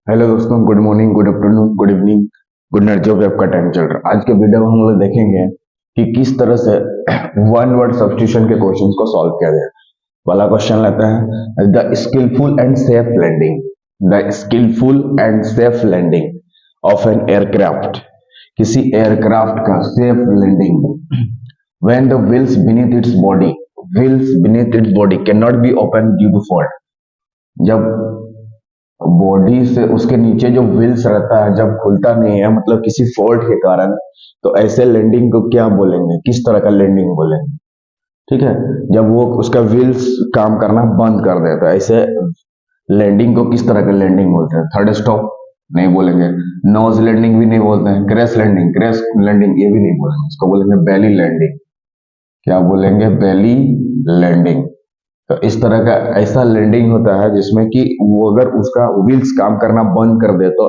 Hello दोस्तों, good morning, good afternoon, good evening, good night, जो भी आपका टाइम चल रहा है। आज के वीडियो में हम लोग देखेंगे कि किस तरह से वन वर्ड सब्स्टिट्यूशन के क्वेश्चंस को सॉल्व किया जाए। पहला क्वेश्चन लेते हैं, the skilful and safe landing. The skilful and safe landing of an aircraft, किसी एयरक्राफ्ट का safe landing, when the wheels beneath its body can not be open due to fault. जब body से उसके नीचे जो wheels रहता है जब खुलता नहीं है, मतलब किसी फॉल्ट के कारण, तो ऐसे लैंडिंग को क्या बोलेंगे, किस तरह का लैंडिंग बोलेंगे। ठीक है, जब वो उसका व्हील्स काम करना बंद कर देता है, ऐसे लैंडिंग को किस तरह का लैंडिंग बोलते हैं। थर्ड स्टॉप नहीं बोलेंगे, नोज लैंडिंग भी नहीं बोलते हैं, क्रैश लैंडिंग ये भी नहीं बोलेंगे, इसको बोलेंगे बेली लैंडिंग। क्या बोलेंगे? बेली लैंडिंग। तो इस तरह का ऐसा लैंडिंग होता है जिसमें कि वो अगर उसका व्हील्स काम करना बंद कर दे तो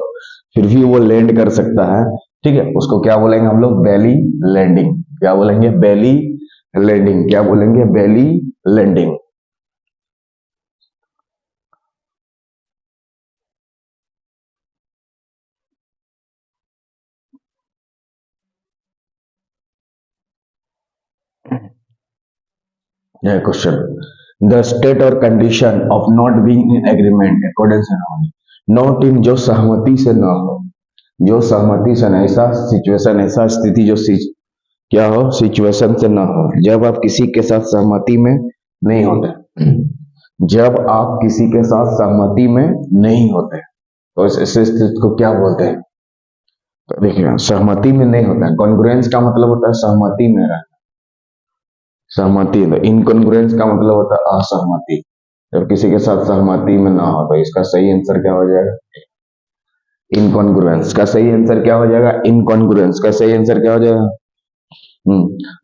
फिर भी वो लैंड कर सकता है। ठीक है, उसको क्या बोलेंगे हम लोग? बेली लैंडिंग। क्या बोलेंगे? बेली लैंडिंग। क्या बोलेंगे? बेली लैंडिंग। यह क्वेश्चन, द स्टेट और condition of not being in agreement according से नॉट इन, जो सहमति से न हो, जो सहमति से न, ऐसा सिचुएशन, ऐसा स्थिति जो क्या हो, सिचुएशन से ना हो, जब आप किसी के साथ सहमति में नहीं होते। जब आप किसी के साथ सहमति में नहीं होते तो इस ऐसे स्थिति को क्या बोलते हैं? तो देखिए, सहमति में नहीं होता है, कॉन्ग्रुएंस का मतलब होता है सहमति में रहना। सहमति, तो इनकॉन्ग्रुएंस का मतलब होता है असहमति। जब किसी के साथ सहमति में ना हो तो इसका सही आंसर क्या हो जाएगा? इनकॉन्ग्रुएंस का सही आंसर क्या हो जाएगा? इनकॉन्ग्रुएंस का सही आंसर क्या हो जाएगा?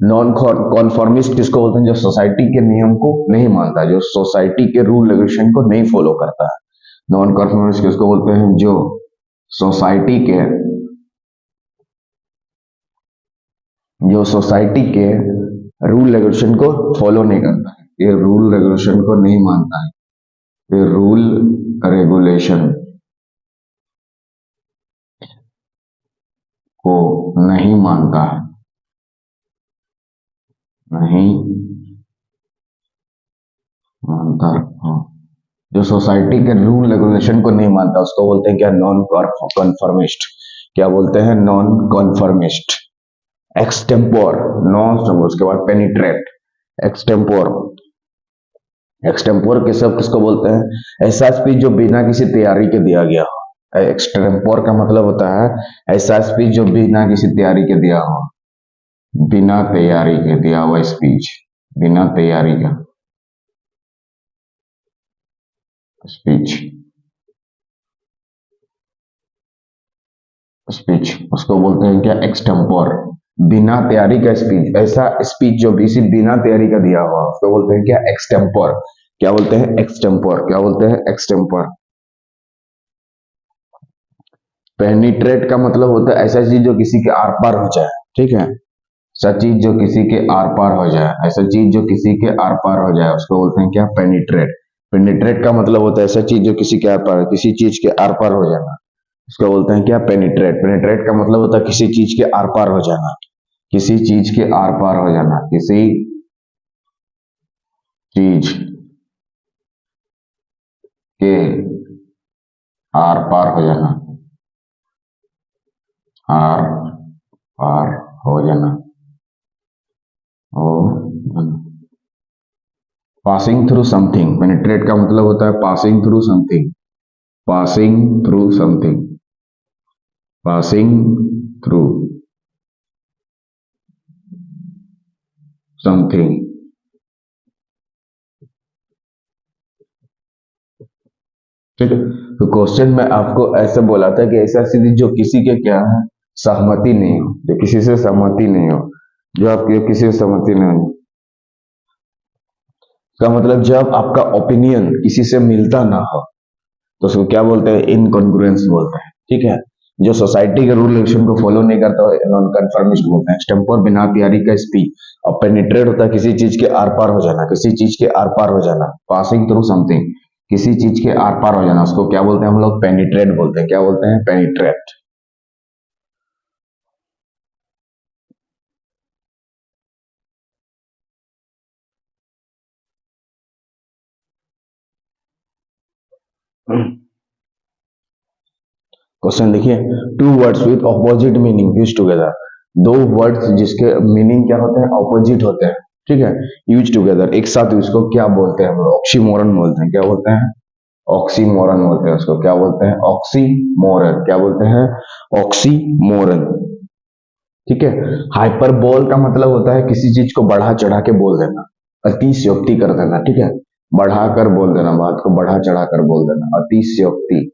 नॉन कॉन्फॉर्मिस्ट किसको बोलते हैं? जो सोसाइटी के नियम को नहीं मानता, जो सोसाइटी के रूल रेगुलेशन को नहीं फॉलो करता है। नॉन कॉन्फॉर्मिस्ट किसको बोलते हैं? जो सोसाइटी के रूल रेगुलेशन को फॉलो नहीं करता है, ये रूल रेगुलेशन को नहीं मानता है, ये रूल रेगुलेशन को नहीं मानता है, नहीं मानता। हाँ, जो सोसाइटी के रूल रेगुलेशन को नहीं मानता उसको बोलते हैं क्या? नॉन कॉन्फर्मिस्ट। क्या बोलते हैं? नॉन कॉन्फर्मिस्ट। एक्सटेम्पोर, नॉन, उसके बाद पेनिट्रेट। एक्सटेम्पोर, एक्सटेम्पोर के सब किसको बोलते हैं? ऐसा स्पीच जो बिना किसी तैयारी के दिया गया हो। एक्सटेम्पोर का मतलब होता है ऐसा स्पीच जो बिना किसी तैयारी के दिया हो, बिना तैयारी के दिया हुआ स्पीच, बिना तैयारी का स्पीच, स्पीच उसको बोलते हैं क्या? एक्सटेम्पोर। बिना तैयारी का स्पीच, ऐसा स्पीच जो किसी बिना तैयारी का दिया हुआ उसको बोलते हैं क्या? एक्सटेम्पोर। क्या बोलते हैं? एक्सटेम्पोर। क्या बोलते हैं? एक्सटेम्पोर। पेनिट्रेट का मतलब होता है ऐसा चीज जो किसी के आर पार हो जाए। ठीक है, ऐसा चीज जो किसी के आर पार हो जाए, ऐसा चीज जो किसी के आर पार हो जाए उसको बोलते हैं क्या? पेनिट्रेट। पेनिट्रेट का मतलब होता है ऐसा चीज जो किसी के आर पार, किसी चीज के आर पार हो जाना, उसको बोलते हैं क्या? पेनिट्रेट। पेनिट्रेट का मतलब होता है किसी चीज के आर पार हो जाना, किसी चीज के आर पार हो जाना, किसी चीज के आर पार हो जाना, आर पार हो जाना, हो जाना। पासिंग थ्रू समथिंग, पेनिट्रेट का मतलब होता है passing through something, passing through something, passing through something. ठीक है, तो क्वेश्चन में आपको ऐसे बोला था कि ऐसा स्थिति जो किसी के क्या है? सहमति नहीं हो, जो किसी से सहमति नहीं हो, जो आपकी किसी से सहमति नहीं हो, का मतलब जब आपका ओपिनियन किसी से मिलता ना हो तो उसको क्या बोलते हैं? इनकॉन्ग्रुएंस बोलते हैं। ठीक है, जो सोसाइटी के रूल रेगुलेशन को फॉलो नहीं करता नॉन कन्फर्मिस्ट बोलते हैं। एक्सटेम्पोर, बिना तैयारी का स्पीच। और पेनिट्रेट होता है किसी चीज के आर पार हो जाना, किसी चीज के आर पार हो जाना, पासिंग थ्रू समथिंग। किसी चीज के आर पार हो जाना, उसको क्या बोलते हैं हम लोग? पेनिट्रेट बोलते हैं। क्या बोलते हैं? पेनिट्रेट। क्वेश्चन देखिए, two words with opposite meaning use together. दो वर्ड्स जिसके मीनिंग क्या होते हैं? ऑपोजिट होते हैं, ठीक है, यूज टुगेदर, एक साथ उसको क्या बोलते हैं हम लोग? ऑक्सीमोरन बोलते हैं। क्या बोलते हैं? ऑक्सीमोरन बोलते हैं उसको। क्या बोलते हैं? ऑक्सीमोरन। क्या बोलते हैं? ऑक्सीमोरन। ठीक है। हाइपरबोल का मतलब होता है किसी चीज को बढ़ा चढ़ा के बोल देना, अतिशयोक्ति कर देना, ठीक है, बढ़ाकर बोल देना, बात को बढ़ा चढ़ा कर बोल देना, अतिशयोक्ति।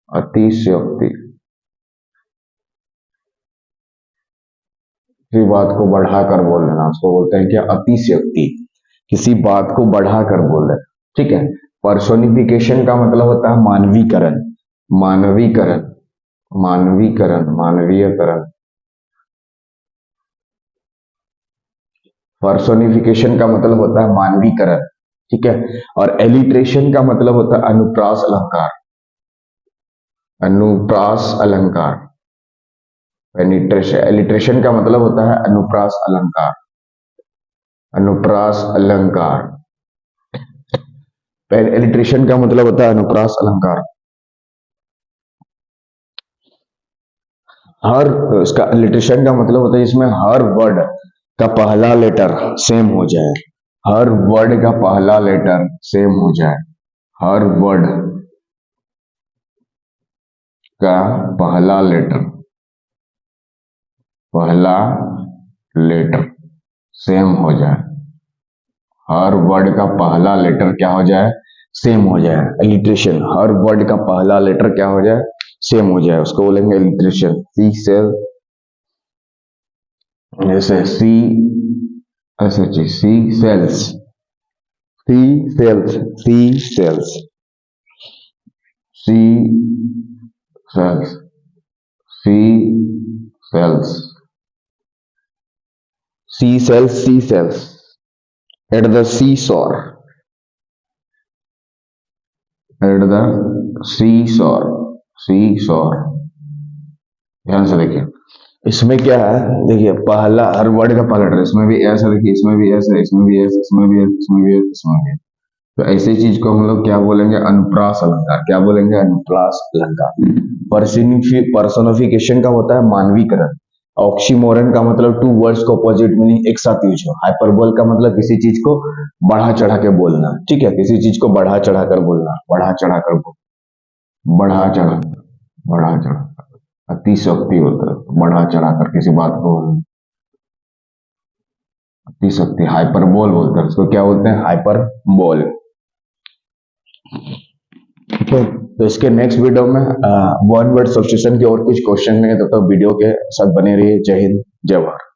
अतिशयोक्ति, किसी बात को बढ़ाकर बोल देना उसको बोलते हैं क्या? अतिशयोक्ति। किसी बात को बढ़ाकर बोल देना, ठीक है। पर्सोनिफिकेशन का मतलब होता है मानवीकरण। मानवीकरण, मानवीकरण, मानवीयकरण। पर्सोनिफिकेशन का मतलब होता है मानवीकरण, ठीक है। और एलिट्रेशन का मतलब होता है अनुप्रास अलंकार। अनुप्रास अलंकार। पेनिट्रेशन, एलिट्रेशन का मतलब होता है अनुप्रास अलंकार। अनुप्रास अलंकार। एलिट्रेशन का मतलब होता है अनुप्रास अलंकार। हर, इसका एलिट्रेशन का मतलब होता है इसमें हर वर्ड का पहला लेटर सेम हो जाए। हर वर्ड का पहला लेटर सेम हो जाए। हर वर्ड का पहला लेटर, पहला लेटर सेम हो जाए। हर वर्ड का पहला लेटर क्या हो जाए? सेम हो जाए। एलिट्रेशन, हर वर्ड का पहला लेटर क्या हो जाए? सेम हो जाए, उसको बोलेंगे एलिट्रेशन। सी सेल, जैसे सी, ऐसे चीज, she sells, she sells, she sells, she sells, she sells, she sells, she sells at the seashore, at the सी शोर, सी शोर। ध्यान से देखिए, इसमें क्या है? देखिए, पहला हर वर्ड का पहला लेटर, इसमें भी ऐसा देखिए, इसमें भी ऐसा, इसमें भी ऐसा, इसमें भी ऐसा, इसमें भी ऐसा, इसमें भी ऐसा। तो ऐसी चीज को हम लोग क्या बोलेंगे? अनुप्रास अलंकार। क्या बोलेंगे? अनुप्रास अलंकार। पर्सोनिफिकेशन का होता है मानवीकरण। ऑक्सीमोरन का मतलब टू वर्ड्स को अपोजिट मीनिंग एक साथ यूज हो। हाइपरबोल का मतलब किसी चीज को बढ़ा चढ़ा के बोलना, ठीक है, किसी चीज को बढ़ा चढ़ा कर बोलना, बढ़ा चढ़ा कर बोल, बढ़ा चढ़ा, बढ़ा चढ़ा, अतिशक्ति होता है बढ़ा चढ़ा कर किसी बात को, अतिशक्ति, हाइपरबोल बोलते हैं उसको। क्या बोलते हैं? हाइपरबोल। ठीक है। तो इसके नेक्स्ट वीडियो में वन वर्ड सब्स्टिट्यूशन के और कुछ क्वेश्चन लेंगे, तब तक वीडियो के साथ बने रहिए। जय हिंद, जय भारत।